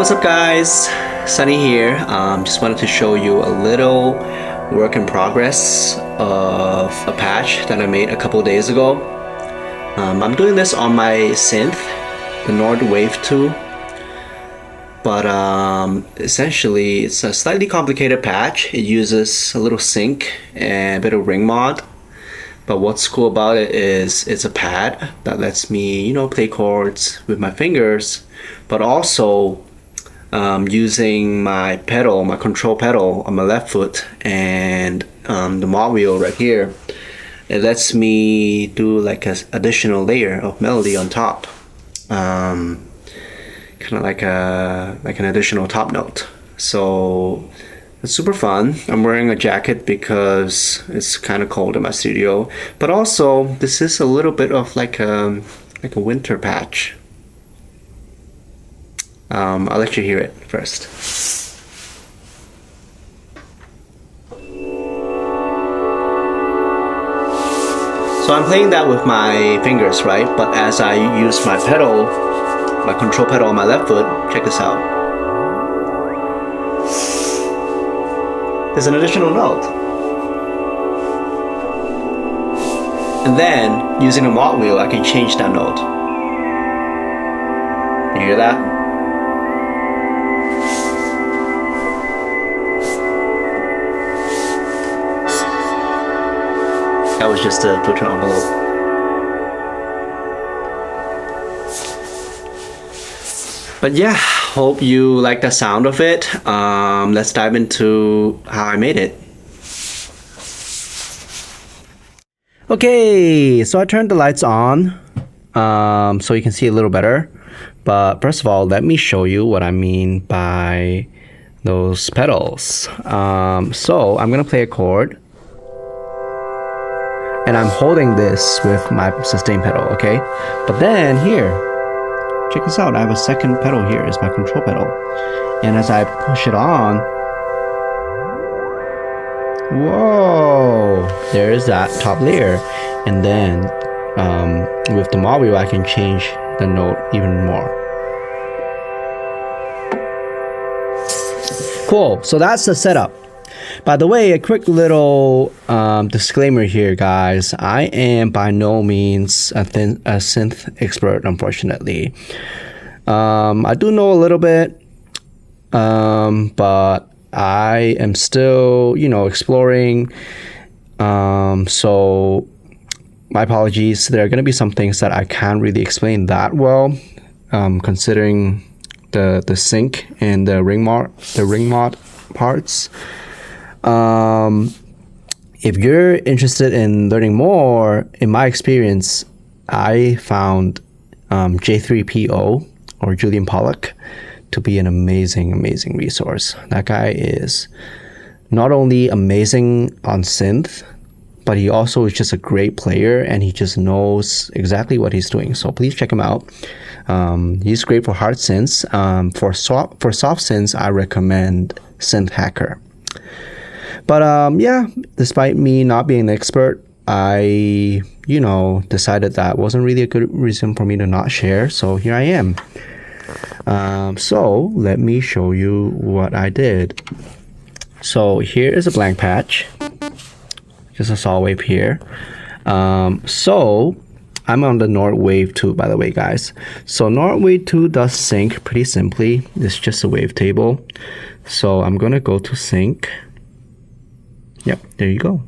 what's up guys? Sunny here. Just wanted to show you a little work in progress of a patch that I made a couple days ago. I'm doing this on my synth, the Nord Wave 2. But essentially it's a slightly complicated patch. It uses a little sync and a bit of ring mod. But what's cool about it is it's a pad that lets me, play chords with my fingers, but also using my pedal, my control pedal on my left foot and the mod wheel right here, it lets me do like an additional layer of melody on top, kind of like an additional top note. So it's super fun. I'm wearing a jacket because it's kind of cold in my studio, but also this is a little bit of like a winter patch. I'll let you hear it first. So I'm playing that with my fingers, right? But as I use my pedal, my control pedal on my left foot, check this out. There's an additional note. And then, using the mod wheel, I can change that note. You hear that? That was just to put an envelope. But yeah, hope you like the sound of it. Let's dive into how I made it. Okay, so I turned the lights on so you can see a little better. But first of all, let me show you what I mean by those pedals. So I'm gonna play a chord, and I'm holding this with my sustain pedal, okay? But then here, check this out, I have a second pedal here, is my control pedal. And as I push it on, whoa, there's that top layer. And then with the mod wheel, I can change the note even more. Cool, so that's the setup. By the way, a quick little disclaimer here, guys. I am by no means a synth expert, unfortunately. I do know a little bit, but I am still, exploring. So my apologies. There are going to be some things that I can't really explain that well, considering the sync and the ring mod parts. If you're interested in learning more, in my experience, I found J3PO or Julian Pollock to be an amazing resource. That guy is not only amazing on synth, but he also is just a great player, and he just knows exactly what he's doing. So please check him out. He's great for hard synths. For soft synths, I recommend SynthHacker. But yeah, despite me not being an expert, I, decided that wasn't really a good reason for me to not share. So here I am. So let me show you what I did. So here is a blank patch. Just a saw wave here. So I'm on the Nord Wave 2, by the way, guys. So Nord Wave 2 does sync pretty simply. It's just a wavetable. So I'm gonna go to sync. Yep, there you go.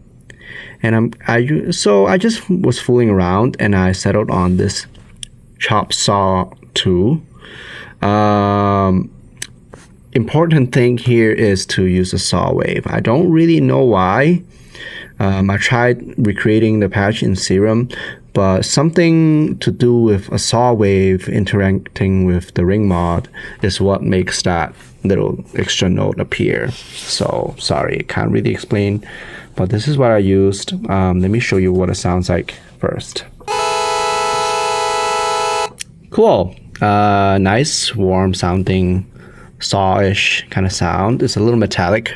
And so I just was fooling around, and I settled on this Chop Saw 2. Important thing here is to use a saw wave. I don't really know why. I tried recreating the patch in Serum, but something to do with a saw wave interacting with the ring mod is what makes that little extra note appear. So sorry, can't really explain, but this is what I used. Let me show you what it sounds like first. Cool. Nice warm sounding saw-ish kind of sound. It's a little metallic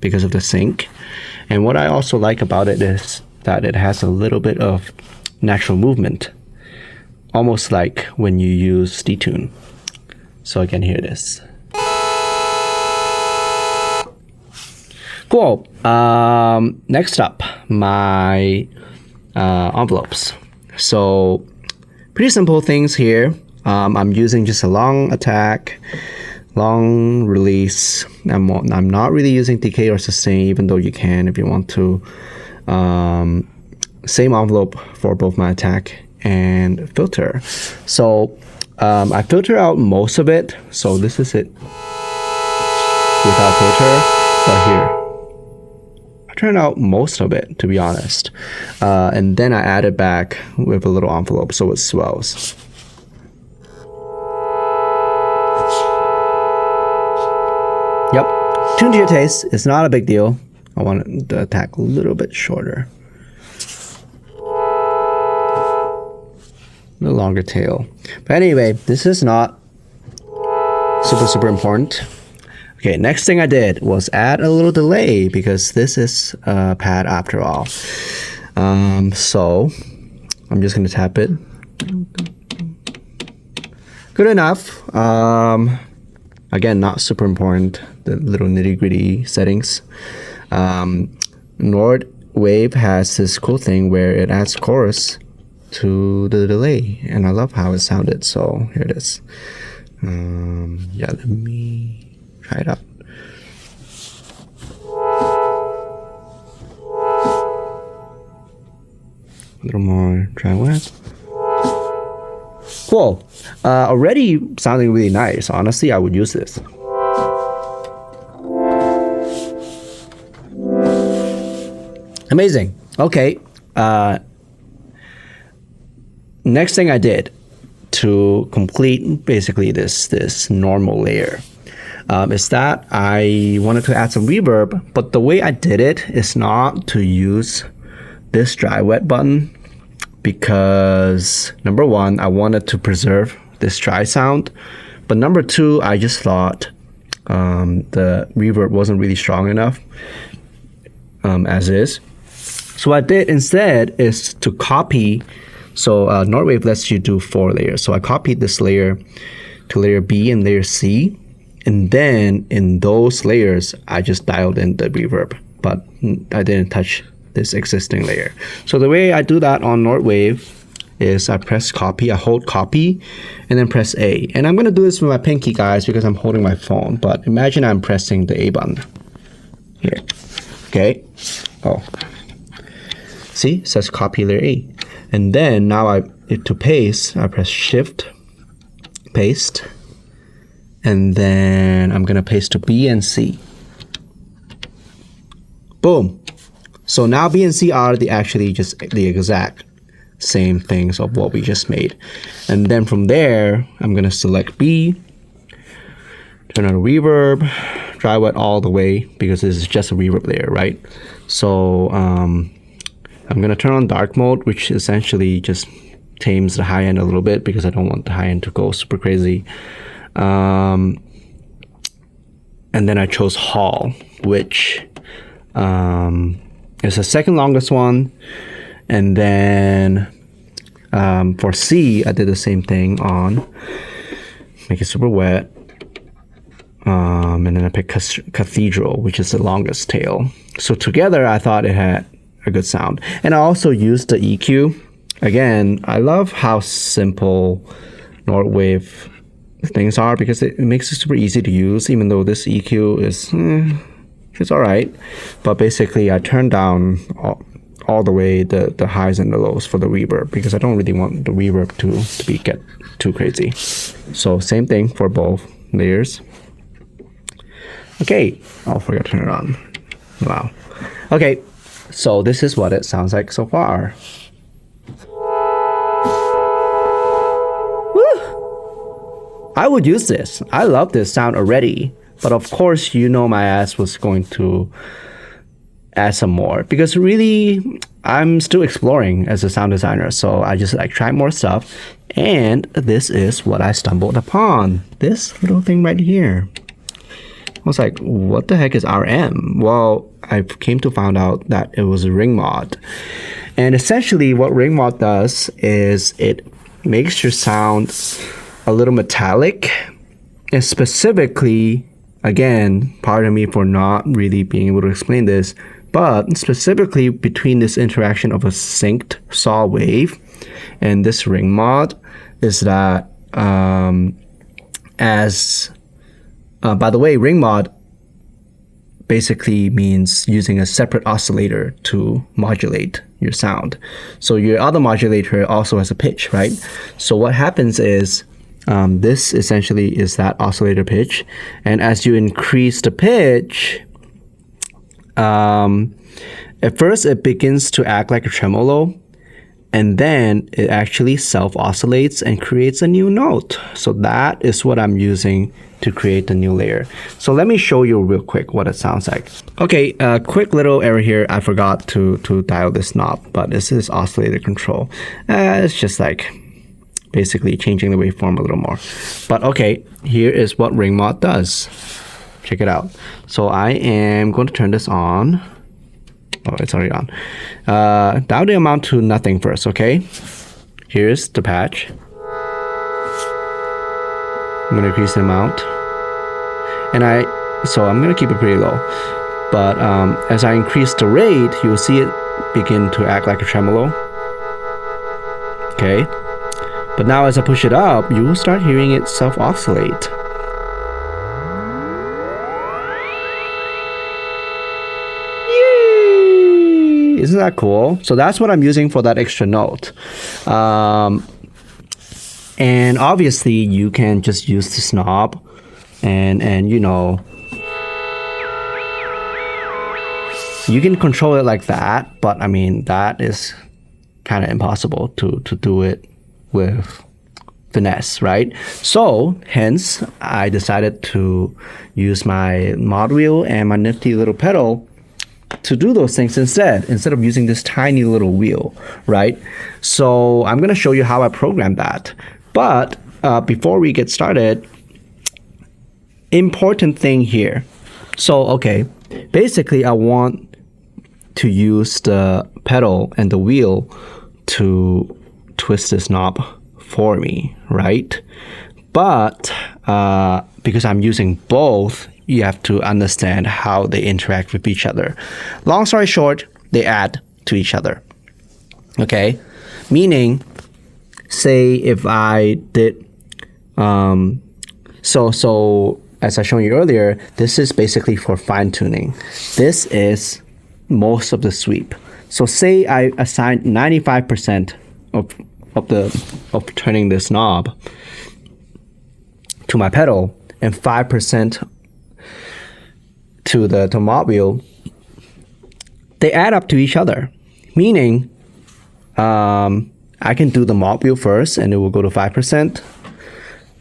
because of the sync. And what I also like about it is that it has a little bit of natural movement, almost like when you use detune. So again, here it is. Cool. Next up, my envelopes. So pretty simple things here. I'm using just a long attack, long release. I'm not really using decay or sustain, even though you can if you want to. Same envelope for both my attack and filter. So I filter out most of it. So this is it without filter, but here I turn out most of it, to be honest, and then I add it back with a little envelope so it swells. Yep, tune to your taste. It's not a big deal. I want the attack a little bit shorter, a longer tail. But anyway, this is not super important. Okay, next thing I did was add a little delay because this is a pad after all. So I'm just gonna tap it. Good enough. Again, not super important, the little nitty-gritty settings. Nord Wave has this cool thing where it adds chorus to the delay, and I love how it sounded. So here it is. Yeah, let me try it out. A little more dry wet. Cool. Already sounding really nice. Honestly, I would use this. Amazing. Okay. Next thing I did to complete basically this normal layer is that I wanted to add some reverb, but the way I did it is not to use this dry wet button, because number one, I wanted to preserve this dry sound, but number two, I just thought the reverb wasn't really strong enough as is. So what I did instead is to copy. So Nordwave lets you do 4 layers. So I copied this layer to layer B and layer C, and then in those layers I just dialed in the reverb, but I didn't touch this existing layer. So the way I do that on Nordwave is I press copy, I hold copy, and then press A. And I'm gonna do this with my pinky, guys, because I'm holding my phone, but imagine I'm pressing the A button here. Okay. Oh. See, it says copy layer A. And then now to paste, I press shift, paste, and then I'm gonna paste to B and C. Boom. So now B and C are actually just the exact same things of what we just made. And then from there, I'm gonna select B, turn on a reverb, dry wet all the way, because this is just a reverb layer, right? So I'm gonna turn on dark mode, which essentially just tames the high end a little bit because I don't want the high end to go super crazy. And then I chose Hall, which is the second longest one. And then for C, I did the same thing on make it super wet. And then I picked Cathedral, which is the longest tail. So together, I thought it had a good sound. And I also used the EQ. Again, I love how simple Nordwave things are because it makes it super easy to use, even though this EQ is it's all right. But basically, I turned down all the way the highs and the lows for the reverb because I don't really want the reverb to get too crazy. So same thing for both layers. Okay, I forgot to turn it on. Wow. Okay, so this is what it sounds like so far. Woo! I would use this. I love this sound already. But of course, you know my ass was going to add some more because really, I'm still exploring as a sound designer. So I just try more stuff. And this is what I stumbled upon. This little thing right here. I was like, what the heck is RM? Well, I came to find out that it was a ring mod. And essentially what ring mod does is it makes your sound a little metallic, and specifically again, pardon me for not really being able to explain this, but specifically between this interaction of a synced saw wave and this ring mod is that by the way, ring mod basically means using a separate oscillator to modulate your sound. So your other modulator also has a pitch, right? So what happens is this essentially is that oscillator pitch, and as you increase the pitch, at first it begins to act like a tremolo, and then it actually self-oscillates and creates a new note. So that is what I'm using to create the new layer. So let me show you real quick what it sounds like. Okay, quick little error here. I forgot to dial this knob, but this is oscillator control. It's just like basically changing the waveform a little more. But okay, here is what ring mod does. Check it out. So I am going to turn this on. Oh, it's already on. Dial the amount to nothing first, okay? Here's the patch. I'm gonna increase the amount. So I'm gonna keep it pretty low. But as I increase the rate, you'll see it begin to act like a tremolo. Okay? But now as I push it up, you will start hearing it self-oscillate. Isn't that cool? So that's what I'm using for that extra note. And obviously you can just use this knob and you know, you can control it like that, but I mean, that is kind of impossible to do it with finesse, right? So hence I decided to use my mod wheel and my nifty little pedal to do those things instead of using this tiny little wheel, right? So I'm going to show you how I programmed that. But before we get started, important thing here. So, okay, basically I want to use the pedal and the wheel to twist this knob for me, right? But because I'm using both, you have to understand how they interact with each other. Long story short, they add to each other. Okay? Meaning, say if I did, so as I showed you earlier, this is basically for fine tuning. This is most of the sweep. So say I assigned 95% of turning this knob to my pedal and 5% to the mod wheel. They add up to each other, meaning I can do the mod wheel first and it will go to 5%,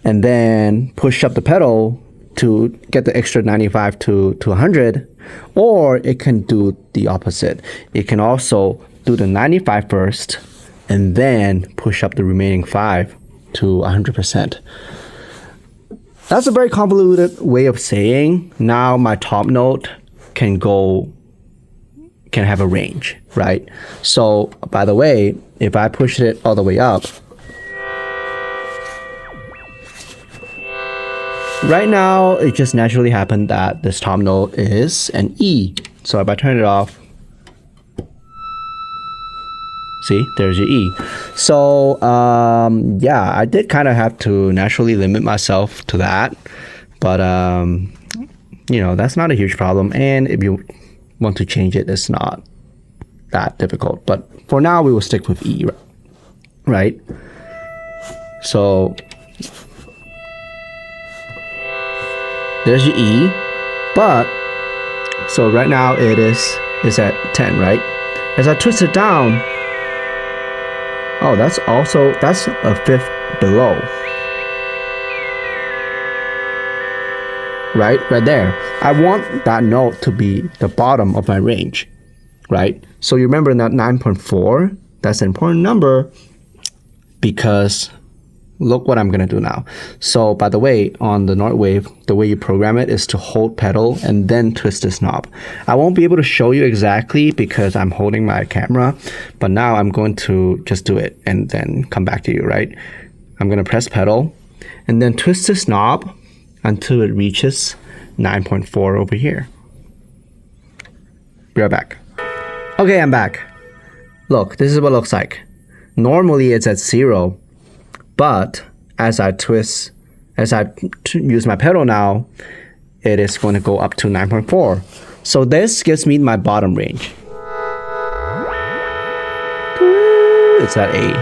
and then push up the pedal to get the extra 95 to 100, or it can do the opposite. It can also do the 95 first and then push up the remaining 5 to 100%. That's a very convoluted way of saying now my top note can have a range, right? So by the way, if I push it all the way up, right now it just naturally happened that this top note is an E. So if I turn it off, see, there's your E. So yeah, I did kind of have to naturally limit myself to that, but you know, that's not a huge problem. And if you want to change it, it's not that difficult. But for now, we will stick with E, right? So there's your E, but so right now it is at 10, right? As I twist it down, oh, that's a fifth below. Right there. I want that note to be the bottom of my range, right? So you remember that 9.4, that's an important number because look what I'm gonna do now. So by the way, on the Nordwave, the way you program it is to hold pedal and then twist this knob. I won't be able to show you exactly because I'm holding my camera, but now I'm going to just do it and then come back to you, right? I'm gonna press pedal and then twist this knob until it reaches 9.4 over here. Be right back. Okay, I'm back. Look, this is what it looks like. Normally it's at 0, but as I use my pedal now, it is going to go up to 9.4. So this gives me my bottom range. It's at A,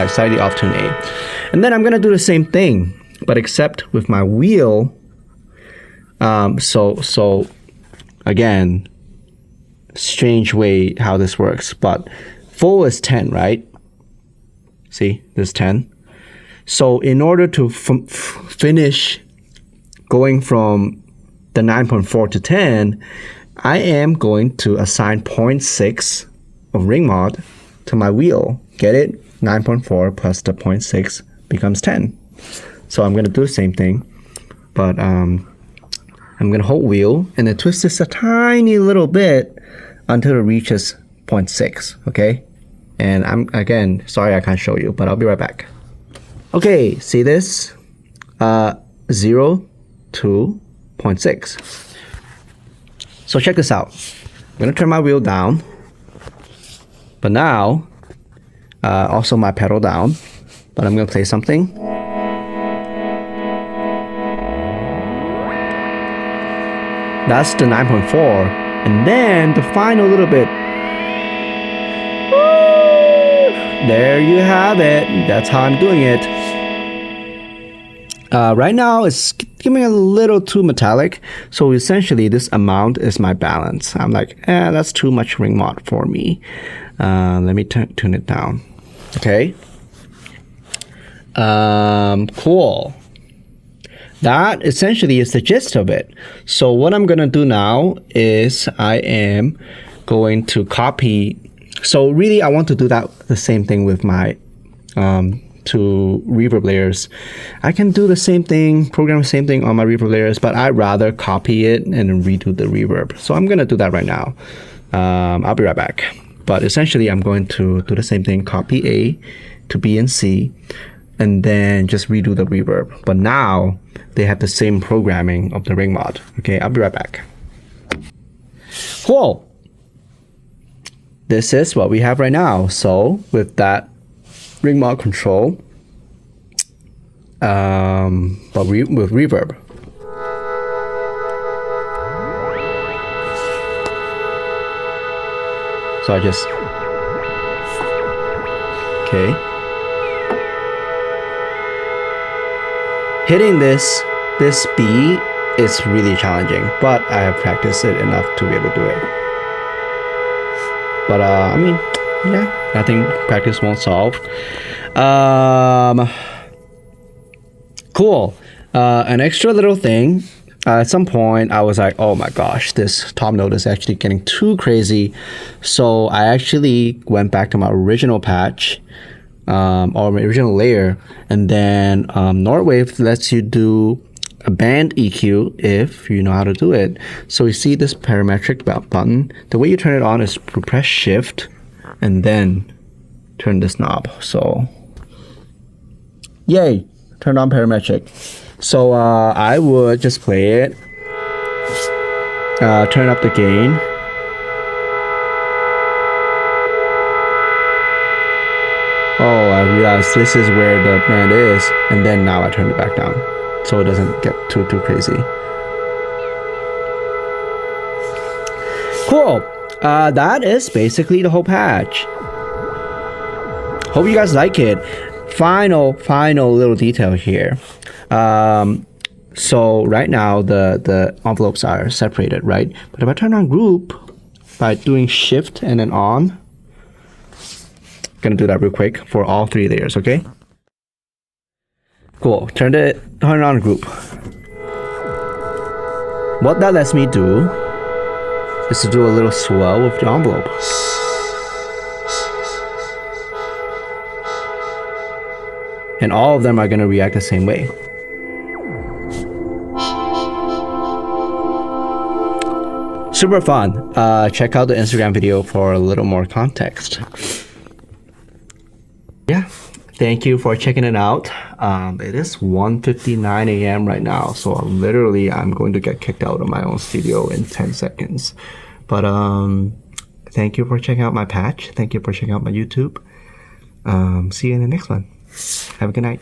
slightly off tune A. And then I'm gonna do the same thing, but except with my wheel. So again, strange way how this works, but full is 10, right? See, this 10. So in order to finish going from the 9.4 to 10, I am going to assign 0.6 of ring mod to my wheel. Get it? 9.4 plus the 0.6 becomes 10. So I'm going to do the same thing, but I'm going to hold wheel and then twist this a tiny little bit until it reaches 0.6, okay? And I'm, again, sorry I can't show you, but I'll be right back. Okay, see this? 0 to 0.6. So check this out. I'm gonna turn my wheel down, but now, also my pedal down, but I'm gonna play something. That's the 9.4, and then the final little bit. There you have it. That's how I'm doing it. Right now it's giving a little too metallic, so essentially this amount is my balance. I'm like, that's too much ring mod for me. Let me tune it down. Okay. Cool. That essentially is the gist of it. So what I'm gonna do now is I am going to copy. So really I want to do that the same thing with my two reverb layers. I can do the same thing, program the same thing on my reverb layers, but I'd rather copy it and redo the reverb. So I'm gonna do that right now. I'll be right back. But essentially I'm going to do the same thing, copy A to B and C, and then just redo the reverb. But now they have the same programming of the ring mod. Okay, I'll be right back. Cool. This is what we have right now. So with that ring mod control, but with reverb. So I just, okay. Hitting this B is really challenging, but I have practiced it enough to be able to do it. But I mean, yeah, nothing practice won't solve. Cool. An extra little thing. At some point, I was like, oh my gosh, this top note is actually getting too crazy. So I actually went back to my original patch, or my original layer, and then Northwave lets you do a band EQ if you know how to do it. So you see this parametric button. The way you turn it on is to press shift and then turn this knob. So yay, turn on parametric. So I would just play it, turn up the gain, oh, I realized this is where the band is, and then now I turn it back down so it doesn't get too crazy. Cool. That is basically the whole patch. Hope you guys like it. Final little detail here. So right now the envelopes are separated, right? But if I turn on group by doing shift and then on, gonna do that real quick for all three layers, okay? Cool. Turn it on group. What that lets me do is to do a little swell with the envelope. And all of them are gonna react the same way. Super fun. Check out the Instagram video for a little more context. Yeah, Thank you for checking it out. It is 1:59 a.m. right now, so literally I'm going to get kicked out of my own studio in 10 seconds. But thank you for checking out my patch. Thank you for checking out my YouTube. See you in the next one. Have a good night.